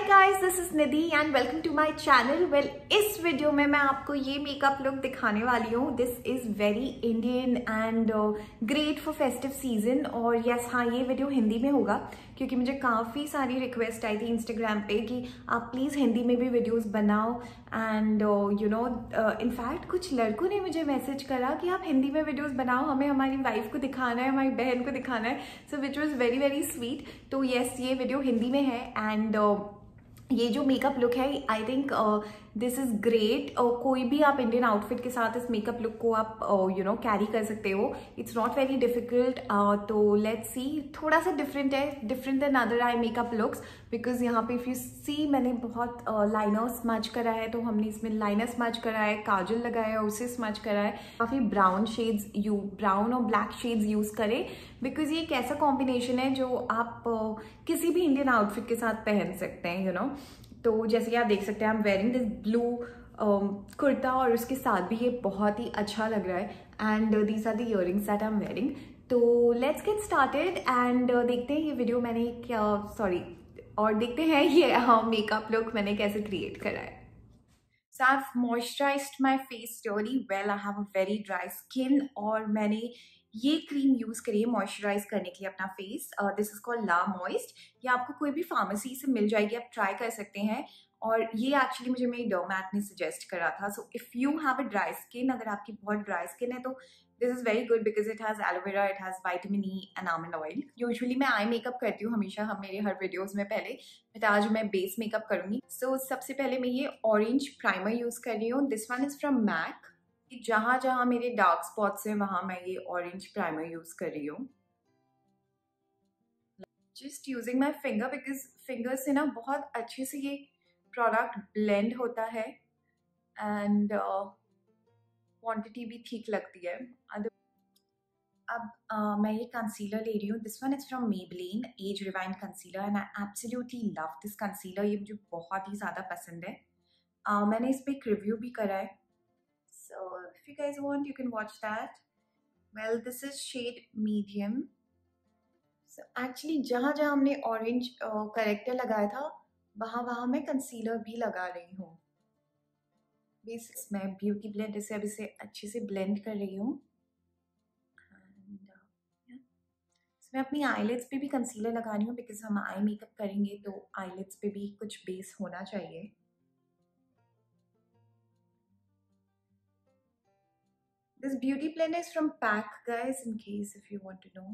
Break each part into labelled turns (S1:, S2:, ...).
S1: Hi guys, this is Nidhi and welcome to my channel. Well, इस video में मैं आपको ये मेकअप लुक दिखाने वाली हूँ। This is very Indian and great for festive season. और यस, हाँ, ये वीडियो हिंदी में होगा क्योंकि मुझे काफ़ी सारी रिक्वेस्ट आई थी इंस्टाग्राम पे कि आप प्लीज़ हिंदी में भी वीडियोस बनाओ। एंड इनफैक्ट कुछ लड़कों ने मुझे मैसेज करा कि आप हिंदी में वीडियोस बनाओ, हमें हमारी वाइफ को दिखाना है, हमारी बहन को दिखाना है। So which was very very sweet. तो यस, ये वीडियो हिंदी में है एंड ये जो मेकअप लुक है, I think this is great. कोई भी आप इंडियन आउटफिट के साथ इस मेकअप लुक को आप कैरी कर सकते हो। It's not very difficult. तो लेट्स सी, थोड़ा सा डिफरेंट है, different than other eye makeup looks, because यहाँ पे इफ यू सी मैंने बहुत लाइनर स्मच करा है। तो हमने इसमें लाइनर स्मच करा है, काजल लगाया है, उसे स्मच करा है। काफ़ी ब्राउन शेड्स ब्राउन और ब्लैक शेड्स यूज़ करें बिकॉज ये एक ऐसा कॉम्बिनेशन है जो आप किसी भी इंडियन आउटफिट के साथ पहन सकते हैं, तो जैसे कि आप देख सकते हैं, आई am wearing this blue kurta और उसके साथ भी ये बहुत ही अच्छा लग रहा है। And these are the earrings that I am wearing. तो लेट्स गेट स्टार्टेड एंड देखते हैं ये वीडियो मैंने क्या और देखते हैं ये मेकअप लुक मैंने कैसे क्रिएट करा है। So I've moisturized my face really well. I have a very dry skin और मैंने ये क्रीम यूज करी है मॉइस्चराइज करने के लिए अपना face. This is called la moist. ये आपको कोई भी फार्मेसी से मिल जाएगी, आप ट्राई कर सकते हैं। और ये एक्चुअली मुझे मेरी डर्मैट ने सजेस्ट करा था। So if you have a dry skin, अगर आपकी बहुत ड्राई स्किन है तो this is very good because it has aloe vera, it has vitamin E and almond oil. Usually मैं आई मेकअप करती हूँ हमेशा, हम मेरे हर वीडियोज में पहले, बट आज मैं बेस मेकअप करूंगी। सो सबसे पहले मैं ये ऑरेंज प्राइमर यूज कर रही हूँ। This one is from MAC. जहां जहां मेरे डार्क स्पॉट्स हैं वहां मैं ये ऑरेंज प्राइमर यूज कर रही हूँ। Just using my finger because finger से ना बहुत अच्छे से ये प्रोडक्ट ब्लेंड होता है एंड क्वांटिटी भी ठीक लगती है। अब मैं ये कंसीलर ले रही हूँ। This one is from Maybelline age rewind concealer and I absolutely love this concealer. ये मुझे बहुत ही ज़्यादा पसंद है। मैंने इस पर एक रिव्यू भी करा है। So if you guys want, you can watch that. Well, this is shade medium. So actually जहाँ जहाँ हमने ऑरेंज करेक्टर लगाया था वहाँ वहाँ मैं कंसीलर भी लगा रही हूँ। बेसिक्स मैं ब्यूटी ब्लेंडर से अब इसे अच्छे से ब्लेंड कर रही हूँ। मैं अपनी आईलिड्स पे भी कंसीलर लगा रही हूँ बिकॉज हम आई मेकअप करेंगे तो आईलिड्स पे भी कुछ बेस होना चाहिए। This beauty blender is from Pack, guys, in case if you want to know.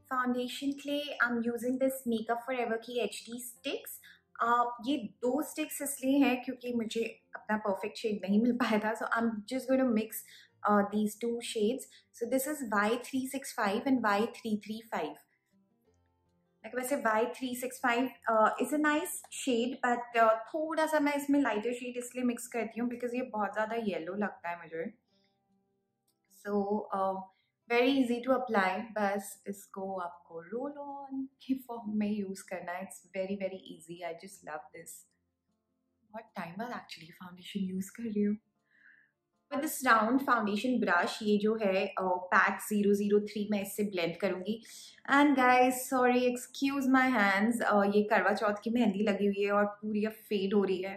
S1: Foundation clay, I'm using this Makeup Forever की HD sticks. ये 2 sticks इसलिए हैं क्योंकि मुझे अपना perfect shade नहीं मिल पाया था. So I'm just going to mix these 2 shades. So this is Y365 and Y335. like वैसे Y365 is a nice shade but थोड़ा सा मैं इसमें लाइटर शेड इसलिए मिक्स करती हूँ बिकॉज ये बहुत ज़्यादा येलो लगता है मुझे। So very easy to apply. बस इसको आपको रोल ऑन के फॉर्म में यूज़ करना है। It's very very easy. I just love this. बहुत टाइम बाद एक्चुअली फाउंडेशन यूज़ कर रही हूँ। दिस राउंड फाउंडेशन ब्रश, ये जो है पैक 003, मैं इससे ब्लेंड करूंगी। And guys sorry, excuse my hands, ये करवा चौथ की मेहंदी लगी हुई है और पूरी अब फेड हो रही है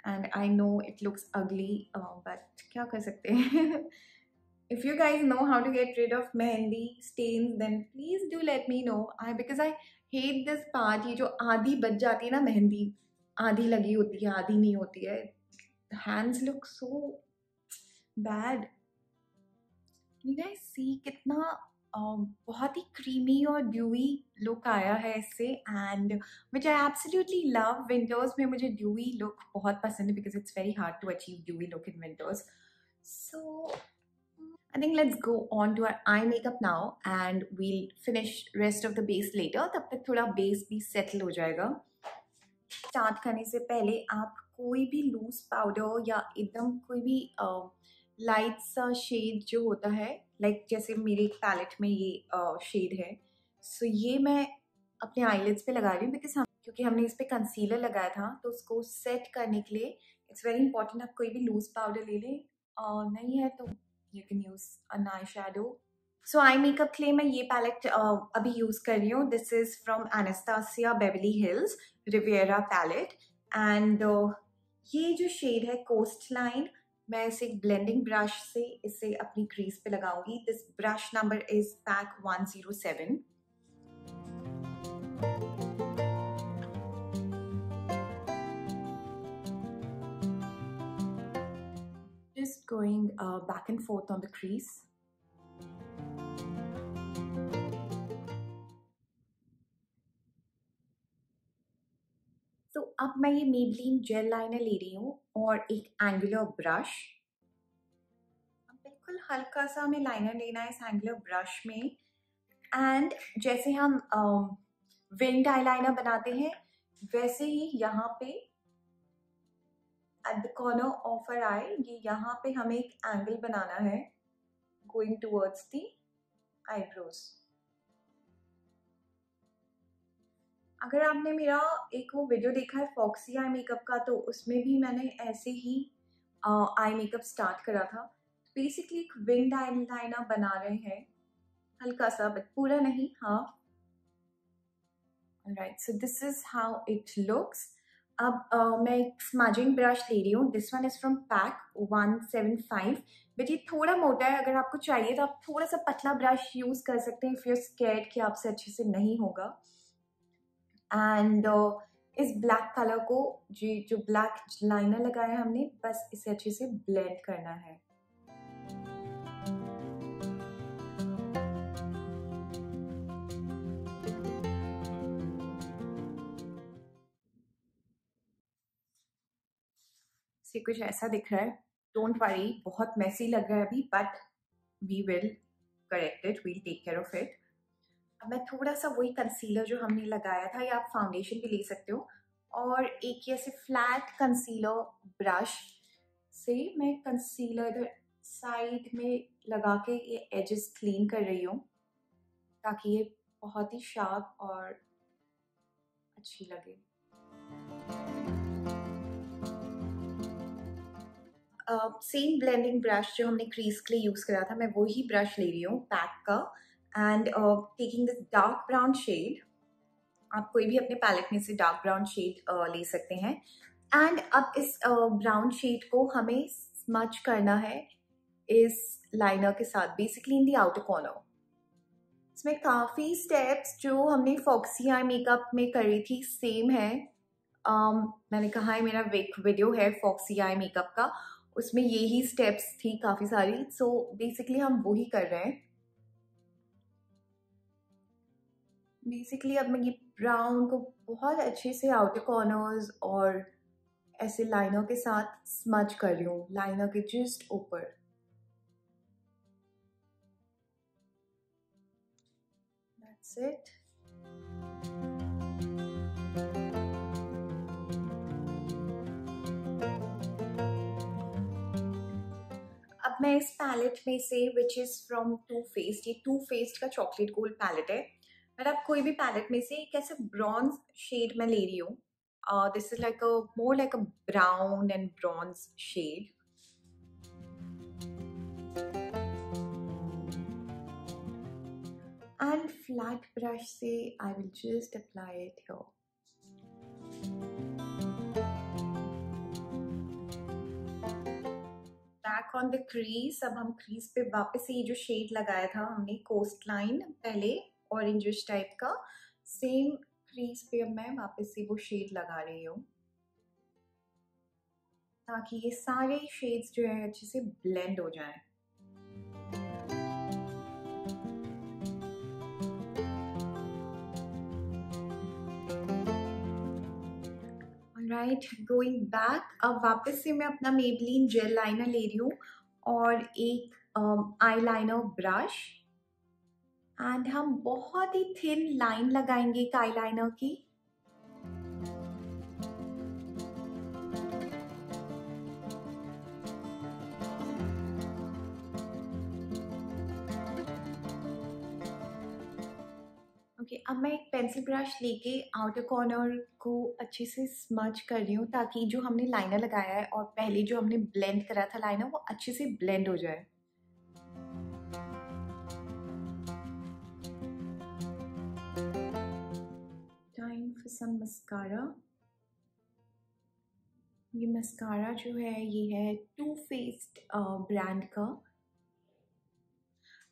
S1: and I know it looks ugly but क्या कर सकते हैं। If you guys know how to get rid of mehndi stains then please do let me know. Because I hate this part. ये जो आधी बच जाती है ना मेहंदी, आधी लगी होती है आधी नहीं होती है। Hands look so bad. you guys see कितना बहुत ही क्रीमी और ड्यूई लुक आया है इससे and which I absolutely love. Winters में मुझे ड्यूई लुक बहुत पसंद है because it's very hard to achieve dewy look in winters. So I think let's go on to our eye makeup now and we'll finish rest of the base later. तब तक थोड़ा base भी settle हो जाएगा। Start करने से पहले आप कोई भी लूज पाउडर या एकदम कोई भी लाइट सा शेड जो होता है, लाइक जैसे मेरे पैलेट में ये शेड है, सो ये मैं अपने आईलिड्स पे लगा रही हूँ बिकॉज क्योंकि हमने इस पे कंसीलर लगाया था तो उसको सेट करने के लिए इट्स वेरी इंपॉर्टेंट आप कोई भी लूज पाउडर ले लें। नहीं है तो you can use an eye shadow so eye makeup के लिए मैं ये पैलेट अभी यूज़ कर रही हूँ. This is from Anastasia Beverly Hills Riviera palette. And ये जो शेड है कोस्ट लाइन, मैं इसे ब्लेंडिंग ब्रश से इसे अपनी क्रीज पे लगाऊंगी. This brush number is pack 107. Just going back and forth on the crease. तो अब मैं ये मेबलिन जेल लाइनर ले रही हूँ और एक एंगुलर ब्रश. बिल्कुल हल्का सा हमें लाइनर लेना है इस एंगुलर ब्रश में. एंड जैसे हम विंग्ड आईलाइनर बनाते हैं वैसे ही यहाँ पे at the corner of our eye, ये यहाँ पे हमें एक एंगल बनाना है गोइंग टुवर्ड्स द आईब्रोज. अगर आपने मेरा एक वो वीडियो देखा है फॉक्सी आई मेकअप का, तो उसमें भी मैंने ऐसे ही आई मेकअप स्टार्ट करा था. बेसिकली एक विंग्ड आईलाइनर बना रहे हैं हल्का सा, बट पूरा नहीं. हाँ, right. So this is how it looks. अब मैं एक स्मजिंग ब्रश ले रही हूँ. This one is from pack 175, but ये थोड़ा मोटा है. अगर आपको चाहिए तो आप थोड़ा सा पतला ब्रश यूज कर सकते हैं इफ यू आर स्कैर्ड कि आपसे अच्छे से नहीं होगा. एंड इस ब्लैक कलर को जो ब्लैक लाइनर लगाया है हमने, बस इसे अच्छे से ब्लेंड करना है. से कुछ ऐसा दिख रहा है. डोंट वरी, बहुत मैसी लग रहा है अभी, but we will correct it, we'll take care of it. अब मैं थोड़ा सा वही कंसीलर जो हमने लगाया था, या आप फाउंडेशन भी ले सकते हो, और एक ही ऐसे फ्लैट कंसीलर ब्रश से मैं कंसीलर इधर साइड में लगा के ये एजेस क्लीन कर रही हूँ ताकि ये बहुत ही शार्प और अच्छी लगे. सेम ब्लेंडिंग ब्रश जो हमने क्रीज के लिए यूज करा था, मैं वही ब्रश ले रही हूँ पैक का. And taking this dark brown shade, आप कोई भी अपने पैलेट में से डार्क ब्राउन शेड ले सकते हैं. एंड अब इस ब्राउन शेड को हमें स्मच करना है इस लाइनर के साथ, basically in the outer corner. इसमें काफ़ी स्टेप्स जो हमने फॉक्सी आई मेकअप में करी थी सेम है. मैंने कहा है मेरा वीडियो है फॉक्सी आई मेकअप का, उसमें यही स्टेप्स थी काफ़ी सारी. सो बेसिकली हम वही कर रहे हैं. बेसिकली अब मैं ये ब्राउन को बहुत अच्छे से आउटर कॉर्नर्स और ऐसे लाइनर के साथ स्मच कर रही हूँ, लाइनर के जस्ट ऊपर. That's it. अब मैं इस पैलेट में से, which is from Too Faced, ये टू फेस्ड का चॉकलेट गोल्ड पैलेट है, बट आप कोई भी पैलेट में से एक ऐसे ब्रॉन्ज शेड मैं ले रही हूँ. This is like a more like a brown and bronze shade. And flat brush से I will just apply it here. Back on the crease. अब हम क्रीज पे वापस से ये जो शेड लगाया था हमने कोस्ट लाइन पहले ऑरेंजिश टाइप का, सेम क्रीज पे अब मैं वापस से वो शेड लगा रही हूँ ताकि ये सारे शेड्स जो है अच्छे से ब्लेंड हो जाएं. Right, going back. अब वापस से मैं अपना मेबलिन जेल लाइनर ले रही हूँ और एक आई लाइनर ब्रश, एंड हम बहुत ही थिन लाइन लगाएंगे एक आई लाइनर की. अब मैं एक पेंसिल ब्रश लेके आउटर कॉर्नर को अच्छे से स्मच कर रही हूँ ताकि जो हमने लाइनर लगाया है और पहले जो हमने ब्लेंड करा था लाइनर, वो अच्छे से ब्लेंड हो जाए. for some mascara. ये मस्कारा जो है ये है टू फेस्ड ब्रांड का।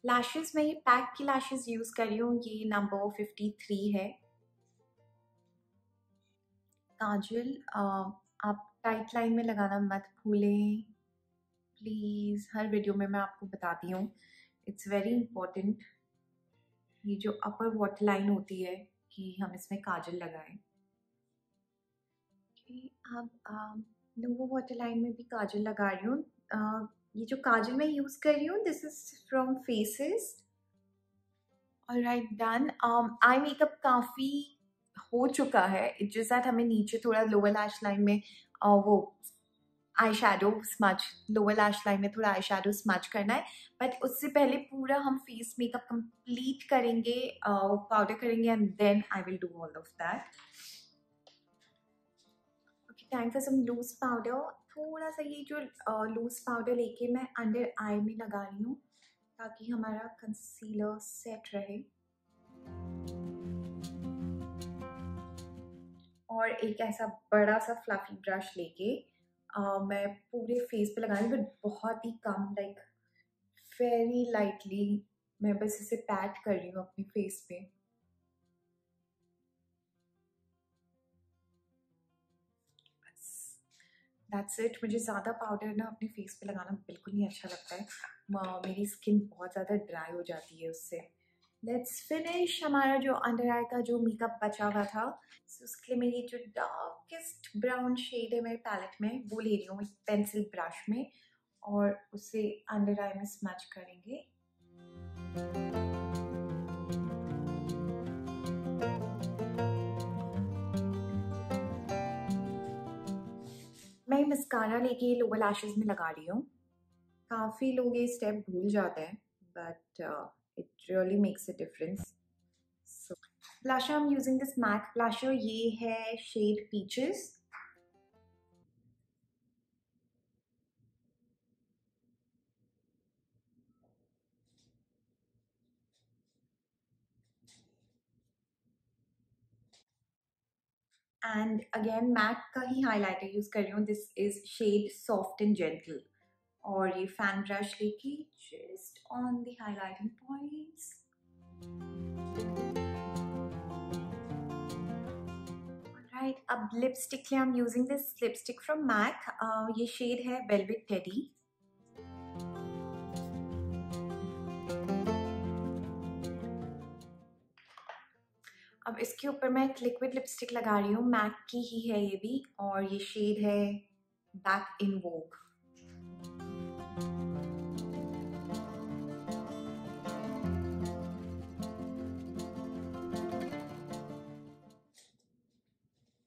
S1: लैशेस में ये पैक की लैशेस यूज कर रही हूँ, ये नंबर 53 है। काजल आप टाइट लाइन में लगाना मत भूलें प्लीज, हर वीडियो में मैं आपको बताती हूँ, इट्स वेरी इंपॉर्टेंट। ये जो अपर वाटर लाइन होती है कि हम इसमें काजल लगाएं। अब लोअर वाटर लाइन में भी काजल लगा रही हूँ। ये जो काजल मैं यूज कर रही हूँ this is from faces. Alright done. Eye makeup काफी हो चुका है, इट्स जस्ट दैट हमें नीचे थोड़ा लोअर लैश लाइन में वो eye shadow smudge, lower lash line में थोड़ा आई शेडो स्मच करना है, बट उससे पहले पूरा हम फेस मेकअप कंप्लीट करेंगे, पाउडर करेंगे and then I will do all of that. Okay, time for some loose powder. थोड़ा सा ये जो लूज पाउडर लेके मैं अंडर आई में लगा रही हूँ ताकि हमारा कंसीलर सेट रहे। और एक ऐसा बड़ा सा फ्लफी ब्रश लेके मैं पूरे फेस पे लगा रही हूँ, बट बहुत ही कम, लाइक वेरी लाइटली मैं बस इसे पैट कर रही हूँ अपने फेस पे। That's it. मुझे ज़्यादा पाउडर ना अपने फेस पे लगाना बिल्कुल नहीं अच्छा लगता है, मेरी स्किन बहुत ज़्यादा ड्राई हो जाती है उससे। Let's finish. हमारा जो अंडर आई का जो मेकअप बचा हुआ था, so उसके लिए मैं ये जो डार्केस्ट ब्राउन शेड है मेरे पैलेट में वो ले रही हूँ एक पेंसिल ब्रश में और उसे अंडर आई में स्मच करेंगे। मैं मस्कारा लेके लोअर लैशेस में लगा रही हूँ। काफ़ी लोग ये स्टेप भूल जाते हैं but it really makes a difference. So blusher, I'm using this MAC blusher, ये है shade Peaches. And again MAC का ही highlighter यूज कर रही हूँ, this is shade Soft and Gentle. और ये fan brush लेके just on the highlighting points. Right, अब लिपस्टिक के लिए I'm using this lipstick from MAC. ये शेड है Velvet Teddy. अब इसके ऊपर मैं एक लिक्विड लिपस्टिक लगा रही हूँ, मैक की ही है ये भी, और ये शेड है back in Vogue.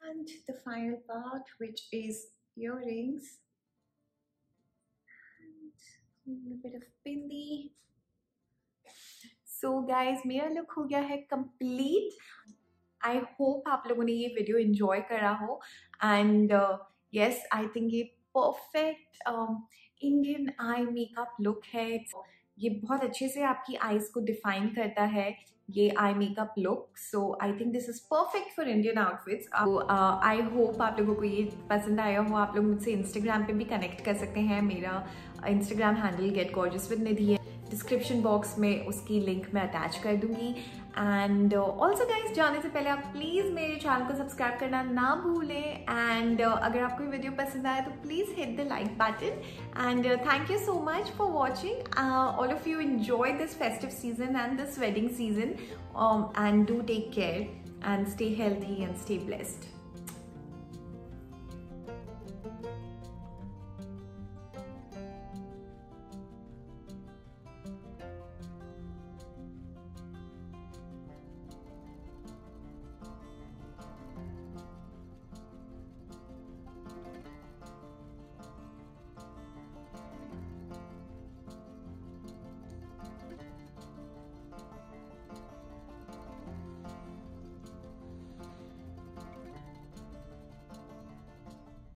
S1: And the final part, which is earrings and a bit of bindi. So guys, मेरा लुक हो गया है कंप्लीट। आई होप आप लोगों ने ये वीडियो एंजॉय करा हो एंड यस, आई थिंक ये perfect Indian eye makeup look है। ये बहुत अच्छे से आपकी आईज को डिफाइन करता है ये eye makeup look. So I think this is perfect for Indian outfits. I hope आप लोगों को ये पसंद आया हो। आप लोग मुझसे इंस्टाग्राम पे भी कनेक्ट कर सकते हैं, मेरा Instagram handle get gorgeous with Nidhi है, डिस्क्रिप्शन बॉक्स में उसकी लिंक मैं अटैच कर दूंगी। एंड ऑल्सो गाइज, जाने से पहले आप प्लीज़ मेरे चैनल को सब्सक्राइब करना ना भूलें। एंड अगर आपको ये वीडियो पसंद आया तो please hit the like button. And thank you so much for watching. All of you enjoy this festive season and this wedding season, and do take care and stay healthy and stay blessed.